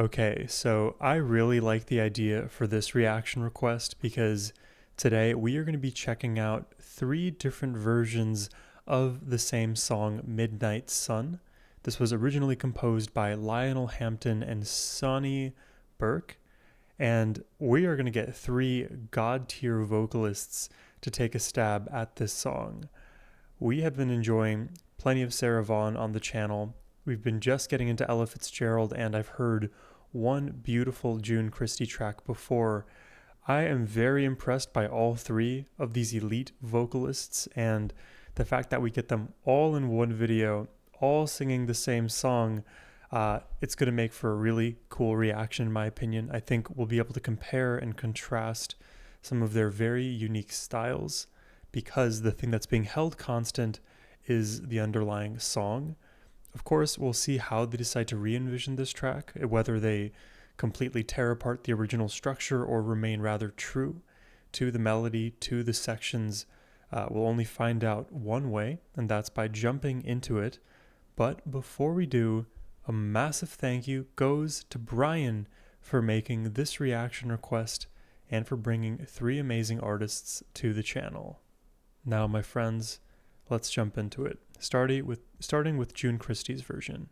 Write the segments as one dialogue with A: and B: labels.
A: Okay, so I really like the idea for this reaction request because today we are going to be checking out three different versions of the same song, Midnight Sun. This was originally composed by Lionel Hampton and Sonny Burke, and we are going to get three god tier vocalists to take a stab at this song. We have been enjoying plenty of Sarah Vaughan on the channel. We've been just getting into Ella Fitzgerald, and I've heard one beautiful June Christy track before. I am very impressed by all three of these elite vocalists, and the fact that we get them all in one video, all singing the same song, it's going to make for a really cool reaction, in my opinion. I think we'll be able to compare and contrast some of their very unique styles, because the thing that's being held constant is the underlying song. Of course, we'll see how they decide to re-envision this track, whether they completely tear apart the original structure or remain rather true to the melody, to the sections. We'll only find out one way, and that's by jumping into it. But before we do, a massive thank you goes to Brian for making this reaction request and for bringing three amazing artists to the channel. Now, my friends, let's jump into it, starting with June Christy's version.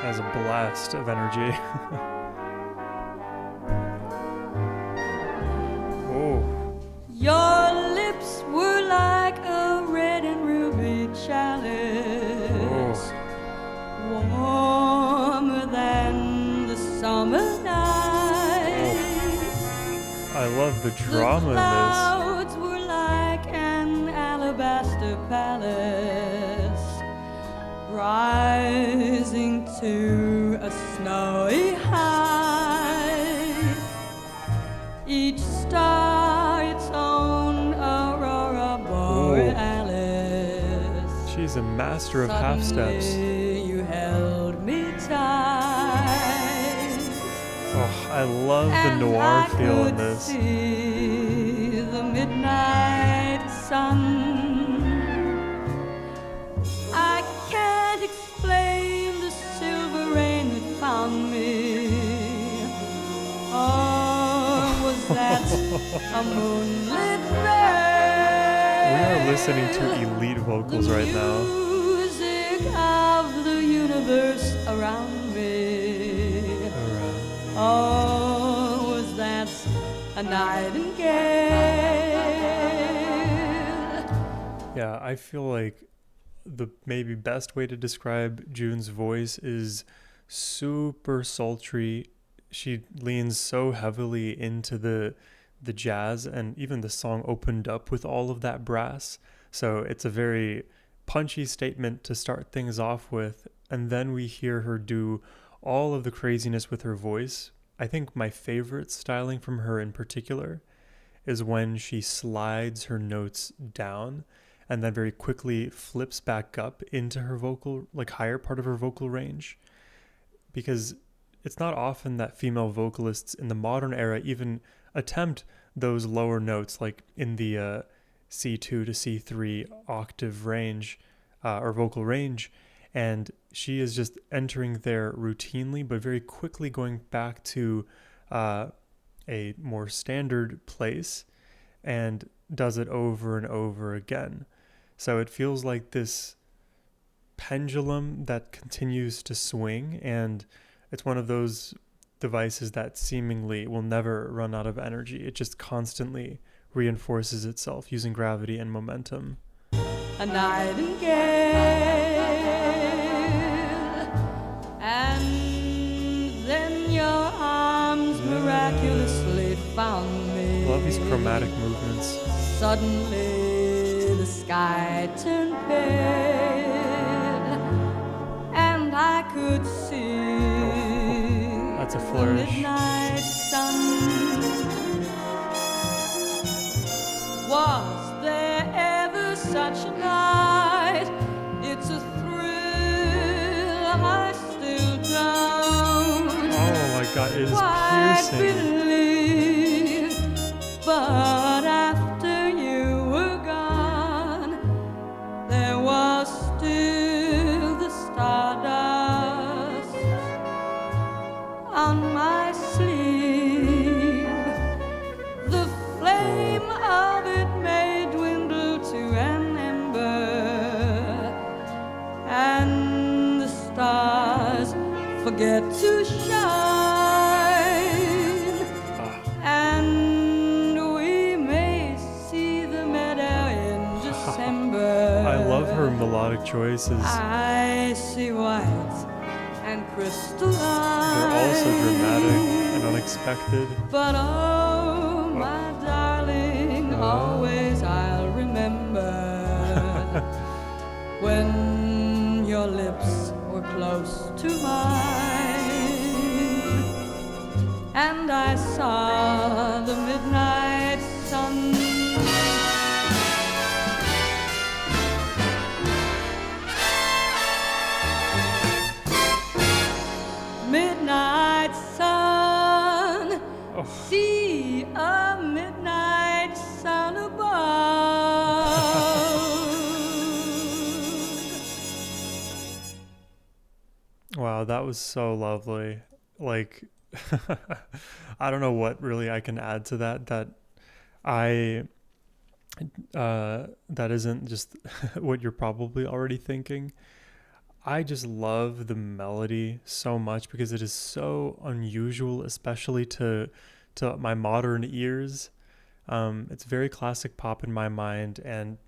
A: Has a blast of energy. Oh.
B: Your lips were like a red and ruby chalice, warmer than the summer night.
A: I love the drama
B: in this. The clouds were like an alabaster palace, rising to a snowy height. Each star its own aurora borealis.
A: She's a master of half steps.
B: You held me tight.
A: Oh, I love the noir feel in this.
B: See the midnight sun. I can't explain the silver rain that found me. Or was that a moonlit rain?
A: We are listening to elite vocals right now.
B: Music of the universe around me. Oh, was that a nightingale?
A: Yeah, I feel like the maybe best way to describe June's voice is super sultry. She leans so heavily into the jazz, and even the song opened up with all of that brass. So it's a very punchy statement to start things off with, and then we hear her do all of the craziness with her voice. I think my favorite styling from her in particular is when she slides her notes down and then very quickly flips back up into her vocal, like higher part of her vocal range. Because it's not often that female vocalists in the modern era even attempt those lower notes, like in the C2 to C3 octave range or vocal range. And she is just entering there routinely, but very quickly going back to a more standard place, and does it over and over again. So it feels like this pendulum that continues to swing, and it's one of those devices that seemingly will never run out of energy. It just constantly reinforces itself using gravity and momentum.
B: A nightingale, and then your arms miraculously found me.
A: I love these chromatic movements.
B: Suddenly the sky turned pale, and I could see
A: that's a flourish.
B: the midnight sun. Was there ever such a night? It's a thrill I still don't
A: Oh my god, it is
B: quite
A: piercing.
B: believe. But after you were gone, there forget to shine, and we may see the meadow in December.
A: I love her melodic choices.
B: I see white and crystalline.
A: They're also dramatic and unexpected.
B: But oh, my darling, always I'll remember when your lips were close to mine, and I saw the midnight sun. Midnight sun, see a midnight sun above.
A: Wow, that was so lovely. Like, I don't know what really I can add to that. That isn't just what you're probably already thinking. I just love the melody so much because it is so unusual, especially to my modern ears. It's very classic pop in my mind, and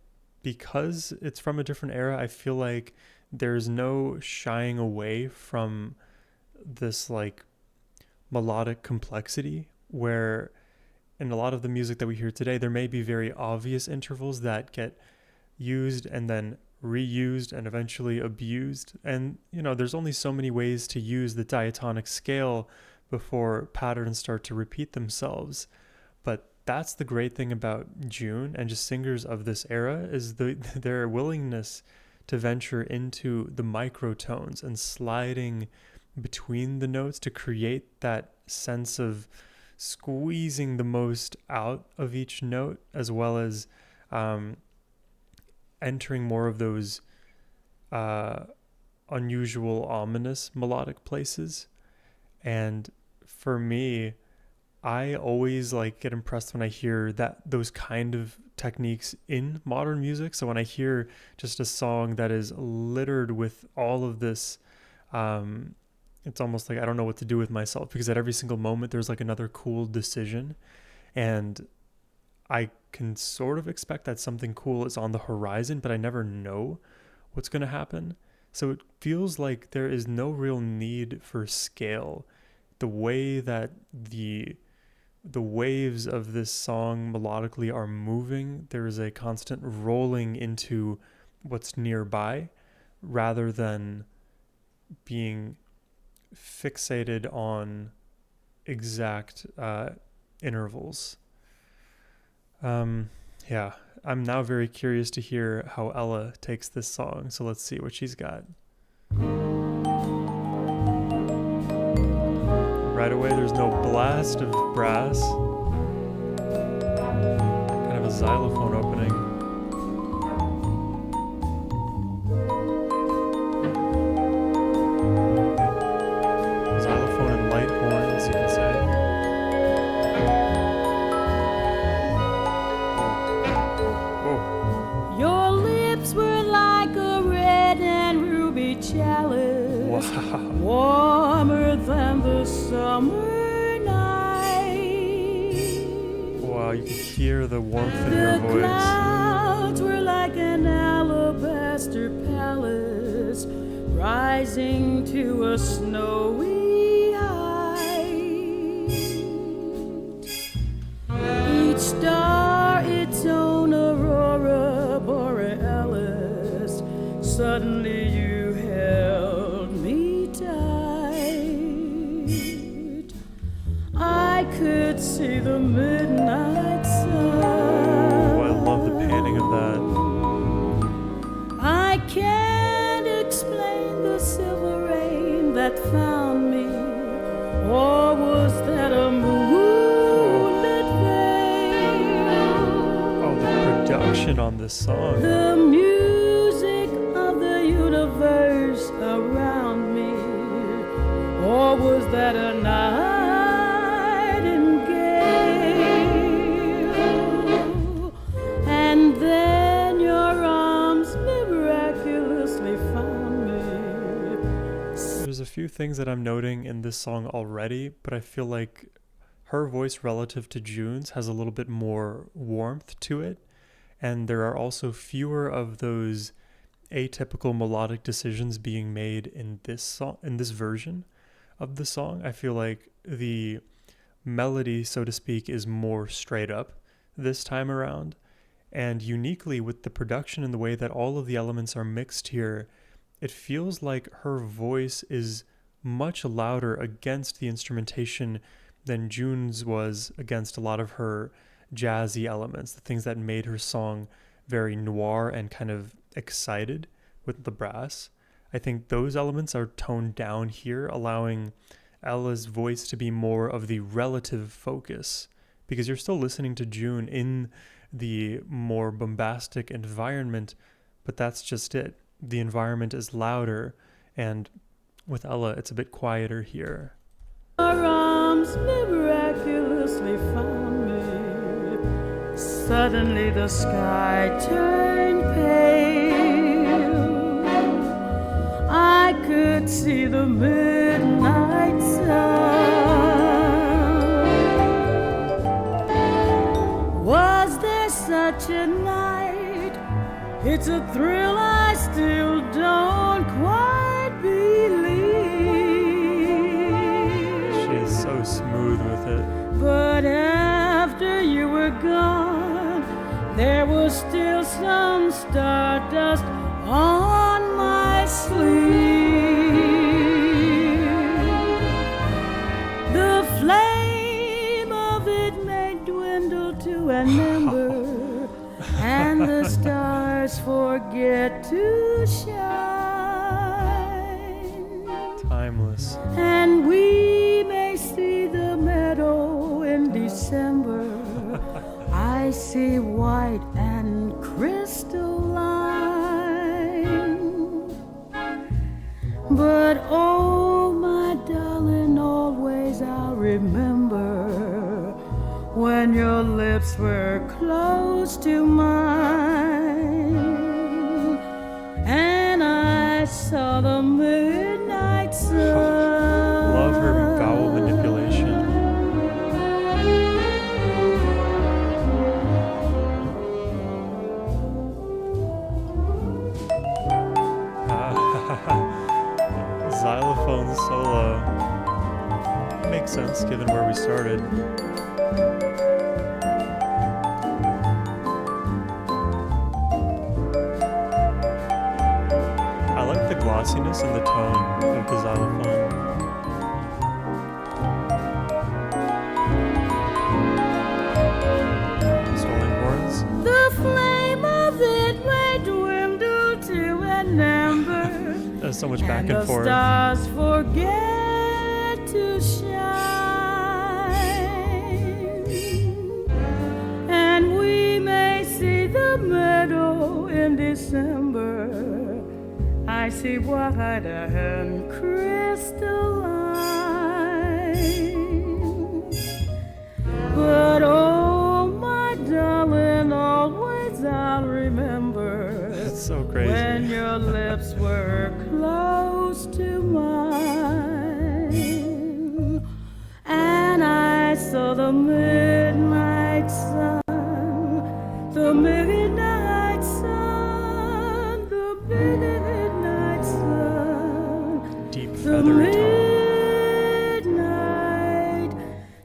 A: because it's from a different era, I feel like there's no shying away from this like melodic complexity, where in a lot of the music that we hear today, there may be very obvious intervals that get used and then reused and eventually abused. And, you know, there's only so many ways to use the diatonic scale before patterns start to repeat themselves. But that's the great thing about June and just singers of this era is their willingness to venture into the microtones and sliding between the notes to create that sense of squeezing the most out of each note, as well as entering more of those unusual, ominous melodic places. And for me, I always like get impressed when I hear those kind of techniques in modern music. So when I hear just a song that is littered with all of this, it's almost like I don't know what to do with myself, because at every single moment there's like another cool decision, and I can sort of expect that something cool is on the horizon, but I never know what's going to happen. So it feels like there is no real need for scale. The way that the waves of this song melodically are moving, there is a constant rolling into what's nearby rather than being fixated on exact intervals. Yeah, I'm now very curious to hear how Ella takes this song. So let's see what she's got. Right away, there's no blast of brass. Kind of a xylophone opening. Xylophone and light horns, you can say.
B: Your lips were like a red and ruby chalice,
A: Wow.
B: warmer than the summer night.
A: Wow, you can hear the warmth in her
B: The
A: voice.
B: clouds were like an alabaster palace, rising to a snowy height. Each star its own aurora borealis. Suddenly you held me tight. I could see the midnight sun.
A: Oh, I love the panning of that.
B: I can't explain the silver rain that found me, or was that a moonlit veil?
A: Oh, the production on this song.
B: The music of the universe around me, or was that a nightingale? And then your arms miraculously found me.
A: There's a few things that I'm noting in this song already, but I feel like her voice relative to June's has a little bit more warmth to it. And there are also fewer of those atypical melodic decisions being made in this song, in this version of the song. I feel like the melody, so to speak, is more straight up this time around. And uniquely with the production and the way that all of the elements are mixed here, it feels like her voice is much louder against the instrumentation than June's was against a lot of her jazzy elements, the things that made her song very noir and kind of excited with the brass. I think those elements are toned down here, allowing Ella's voice to be more of the relative focus, because you're still listening to June in the more bombastic environment, but that's just it. The environment is louder, and with Ella, it's a bit quieter here.
B: Our arms miraculously found me. Suddenly the sky turned pale. I could see the midnight sun. Was there such a night? It's a thrill I still don't quite believe.
A: She is so smooth with it.
B: But after you were gone, there was still some stardust on my sleeve. The flame of it may dwindle to an ember, and the stars forget to shine.
A: Timeless.
B: And we may see the meadow in December. I see white and crystalline. But oh, my darling, always I'll remember when your lips were close to mine, and I saw the midnight sun.
A: Love her vowel manipulation. Xylophone solo. Makes sense given where we started. I like the glossiness and the tone of the xylophone. Swelling horns.
B: The flame of it may dwindle to an ember.
A: There's so much back and
B: the
A: forth.
B: stars forget to shine, and we may see the meadow in December. I see white and crystalline. But oh, my darling, always I'll remember.
A: It's so crazy.
B: When your lips were close to mine, and I saw the midnight sun, the midnight sun, the midnight sun,
A: Deep
B: the
A: feathery tone.
B: midnight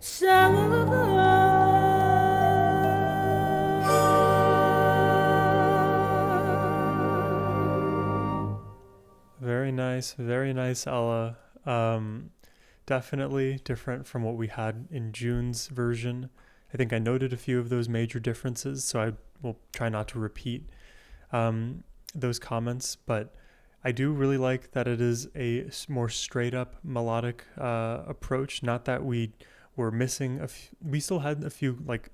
B: sun.
A: Very nice, Ella. Definitely different from what we had in June's version. I think I noted a few of those major differences, so I will try not to repeat those comments, but I do really like that it is a more straight up melodic approach. Not that we were missing we still had a few like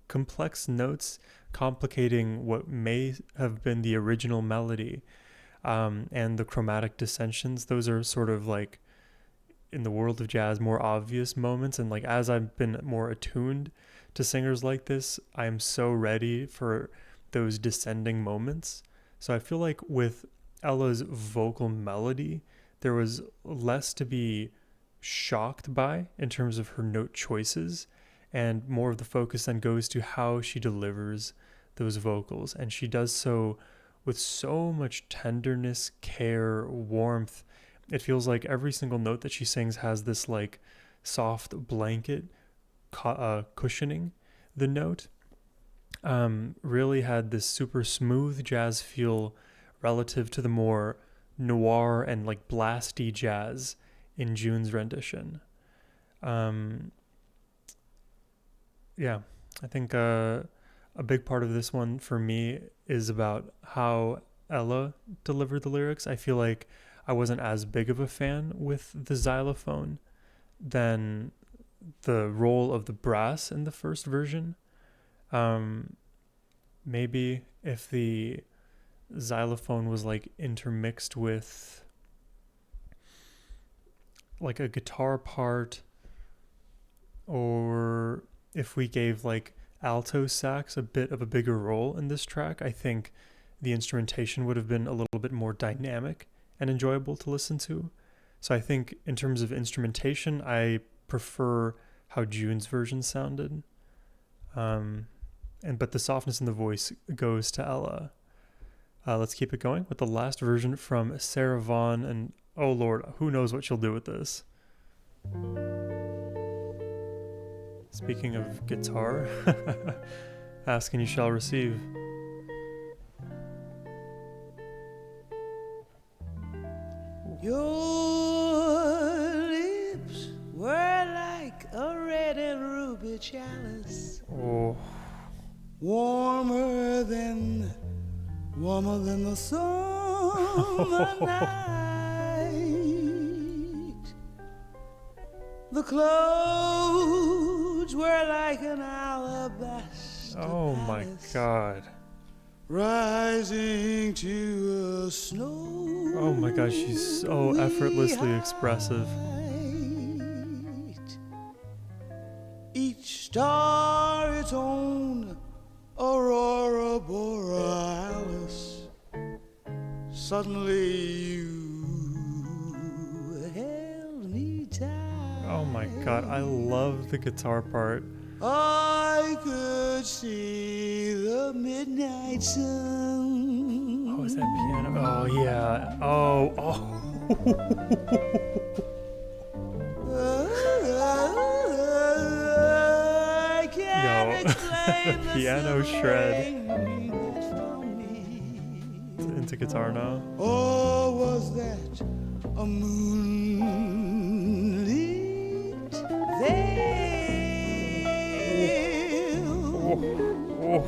A: complex notes complicating what may have been the original melody. And the chromatic dissensions, those are sort of like in the world of jazz more obvious moments, and like as I've been more attuned to singers like this, I am so ready for those descending moments. So I feel like with Ella's vocal melody there was less to be shocked by in terms of her note choices, and more of the focus then goes to how she delivers those vocals. And she does so with so much tenderness, care, warmth. It feels like every single note that she sings has this like soft blanket cushioning the note. Really had this super smooth jazz feel relative to the more noir and like blasty jazz in June's rendition. Yeah, I think a big part of this one for me is about how Ella delivered the lyrics. I feel like I wasn't as big of a fan with the xylophone than the role of the brass in the first version. Maybe if the xylophone was like intermixed with like a guitar part, or if we gave like alto sax a bit of a bigger role in this track, I think the instrumentation would have been a little bit more dynamic and enjoyable to listen to. So I think in terms of instrumentation, I prefer how June's version sounded. But the softness in the voice goes to Ella. Let's keep it going with the last version from Sarah Vaughan, and oh Lord, who knows what she'll do with this. Speaking of guitar, ask and you shall receive.
B: Your lips were like a red and ruby chalice.
A: Oh.
B: Warmer than the summer night. The clothes were like an alabaster
A: Oh my God.
B: rising to a snow.
A: Oh my gosh, she's so effortlessly expressive.
B: Each star its own aurora borealis. Suddenly you held me tight.
A: Oh my God, I love the guitar part.
B: I could see the midnight sun.
A: Oh, is that piano? Oh yeah. Oh.
B: I can't explain the
A: piano shred.
B: feeling
A: Into guitar now.
B: or was that a moonlit veil?
A: Oh.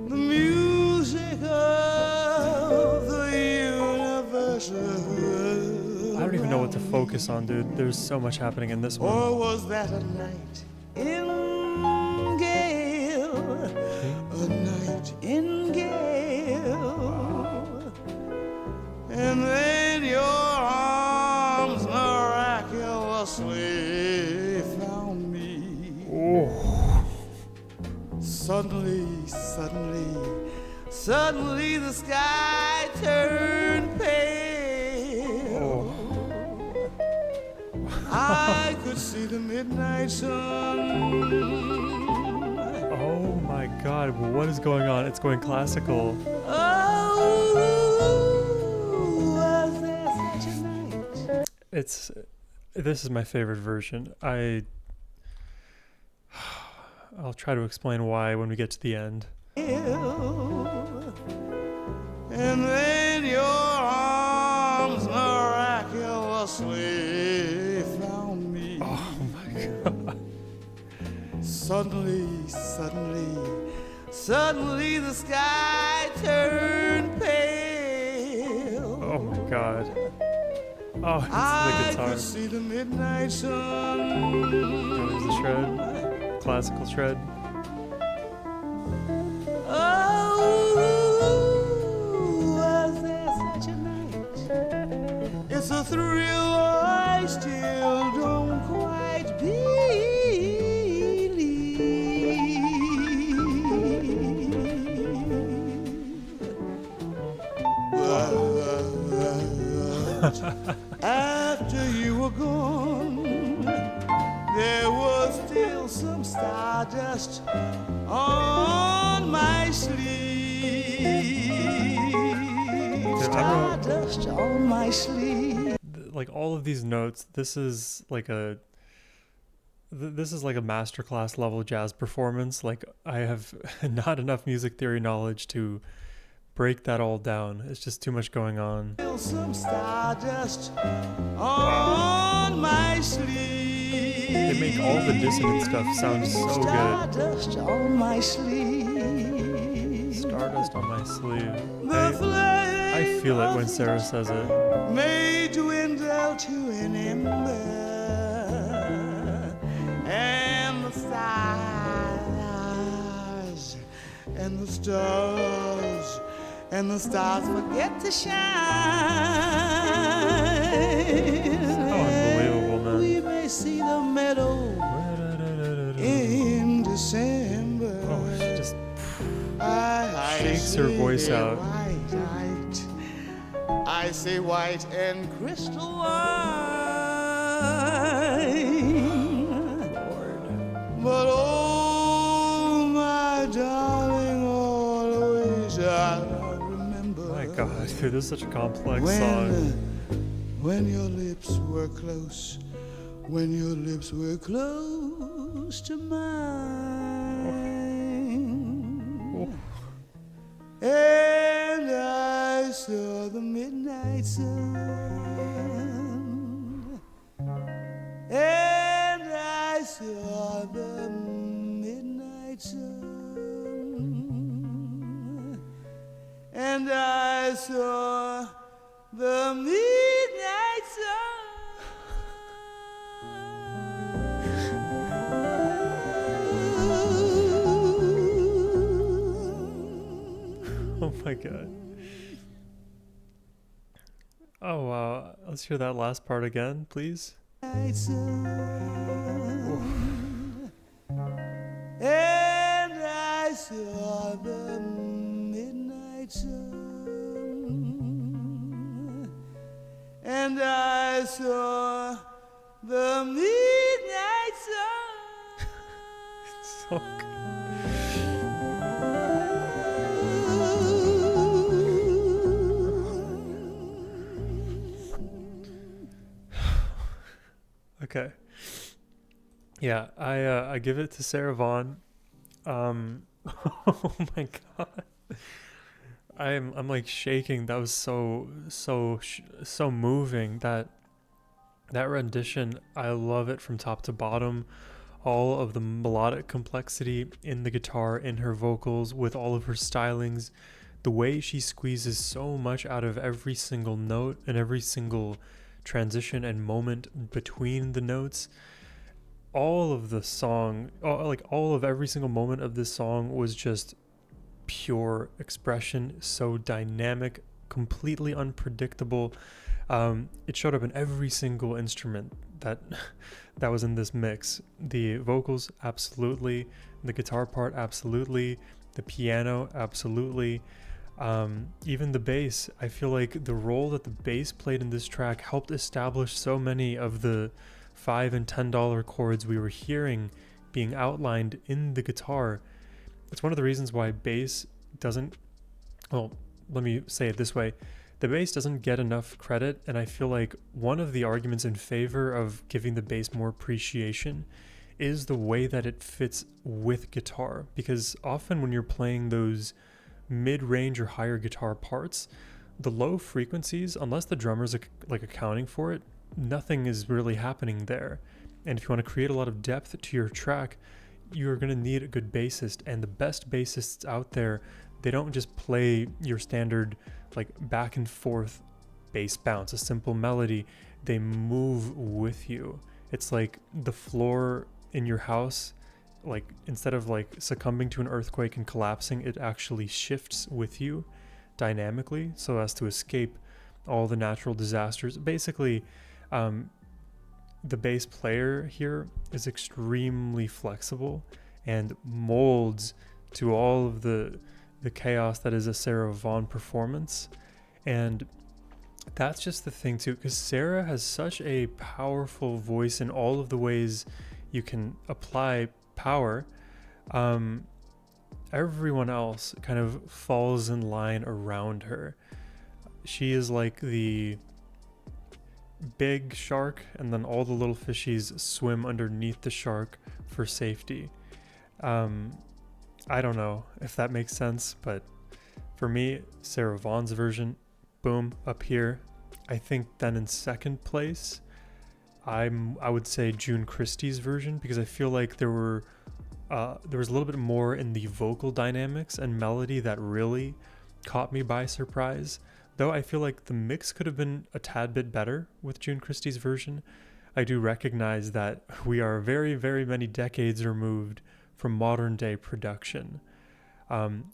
B: The music of the universe.
A: I don't even know what to focus on, dude. There's so much happening in this one.
B: Or was that a night in gale? A night in gale. And then your arms miraculously found me.
A: Oh.
B: Suddenly the sky turned pale.
A: Oh.
B: I could see the midnight sun.
A: Oh my God, what is going on? It's going classical.
B: Oh, was there such a night?
A: This is my favorite version. I'll try to explain why when we get to the end.
B: And then your arms miraculously found me.
A: Oh my God.
B: Suddenly the sky turned pale.
A: Oh my God. Oh, it's the
B: I
A: guitar.
B: could see the midnight sun.
A: There's the shred. Classical shred.
B: Oh, was there such a night? It's a thrill I still don't quite believe. stardust on my sleeve. Stardust on my sleeve.
A: Like all of these notes, this is like a masterclass level jazz performance. Like I have not enough music theory knowledge to break that all down. It's just too much going on.
B: Some stardust on my sleeve.
A: They make all the dissonant stuff sound so good.
B: Stardust on my sleeve.
A: Stardust on my sleeve. I feel it when Sarah says it.
B: May dwindle to an ember, and the stars and the stars and the stars forget to shine.
A: Oh, unbelievable, man.
B: We may see the meadow in December.
A: Oh, she just shakes her voice out.
B: I say white and crystal wine.
A: Lord.
B: But oh, my darling, always I remember.
A: My God, dude, this is such a complex song.
B: When your lips were close, when your lips were close to mine.
A: Oh.
B: And I saw the midnight sun, and I saw the midnight sun, and I saw the midnight sun.
A: Oh my God. Oh wow. Let's hear that last part again, please.
B: And I saw the midnight sun, and I saw the midnight sun.
A: So good. Okay. Yeah, I give it to Sarah Vaughan. Oh my God. I'm like shaking. That was so moving. That rendition, I love it from top to bottom. All of the melodic complexity in the guitar, in her vocals, with all of her stylings, the way she squeezes so much out of every single note and every single transition and moment between the notes. All of the song, all of every single moment of this song was just pure expression, so dynamic, completely unpredictable. It showed up in every single instrument that was in this mix. The vocals, absolutely. The guitar part, absolutely. The piano, absolutely. Even the bass, I feel like the role that the bass played in this track helped establish so many of the $5 and $10 chords we were hearing being outlined in the guitar. It's one of the reasons why bass doesn't, well, let me say it this way. The bass doesn't get enough credit, and I feel like one of the arguments in favor of giving the bass more appreciation is the way that it fits with guitar, because often when you're playing those mid-range or higher guitar parts, the low frequencies, unless the drummer's like accounting for it, nothing is really happening there. And if you want to create a lot of depth to your track, you're going to need a good bassist, and the best bassists out there, they don't just play your standard like back and forth bass bounce, a simple melody. They move with you. It's like the floor in your house, like instead of like succumbing to an earthquake and collapsing, it actually shifts with you dynamically so as to escape all the natural disasters. Basically, the bass player here is extremely flexible and molds to all of the chaos that is a Sarah Vaughan performance. And that's just the thing too, because Sarah has such a powerful voice in all of the ways you can apply power. Everyone else kind of falls in line around her. She is like the big shark, and then all the little fishies swim underneath the shark for safety. I don't know if that makes sense, but for me, Sarah Vaughan's version, boom, up here. I think then in second place, I would say June Christie's version, because I feel like there was a little bit more in the vocal dynamics and melody that really caught me by surprise. Though I feel like the mix could have been a tad bit better with June Christie's version. I do recognize that we are very, very many decades removed from modern day production.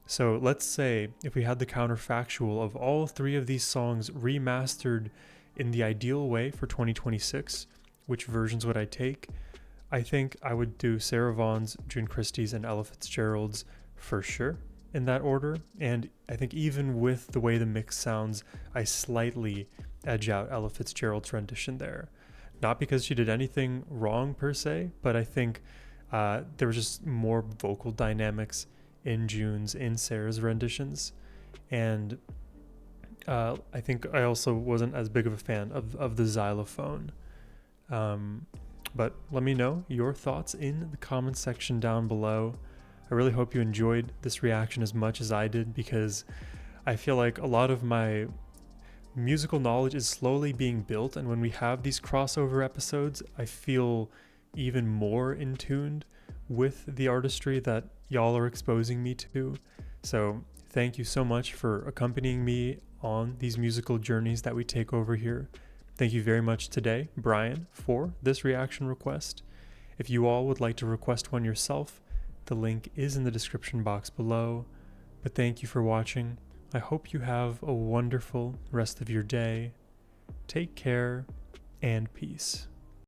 A: So let's say if we had the counterfactual of all three of these songs remastered in the ideal way for 2026, which versions would I take? I think I would do Sarah Vaughan's, June Christie's, and Ella Fitzgerald's for sure in that order. And I think even with the way the mix sounds, I slightly edge out Ella Fitzgerald's rendition there. Not because she did anything wrong per se, but I think there was just more vocal dynamics in June's, in Sarah's renditions. And I think I also wasn't as big of a fan of the xylophone. But let me know your thoughts in the comments section down below. I really hope you enjoyed this reaction as much as I did, because I feel like a lot of my musical knowledge is slowly being built, and when we have these crossover episodes, I feel even more in tune with the artistry that y'all are exposing me to. So thank you so much for accompanying me on these musical journeys that we take over here. Thank you very much today, Brian, for this reaction request. If you all would like to request one yourself, the link is in the description box below. But thank you for watching. I hope you have a wonderful rest of your day. Take care and peace.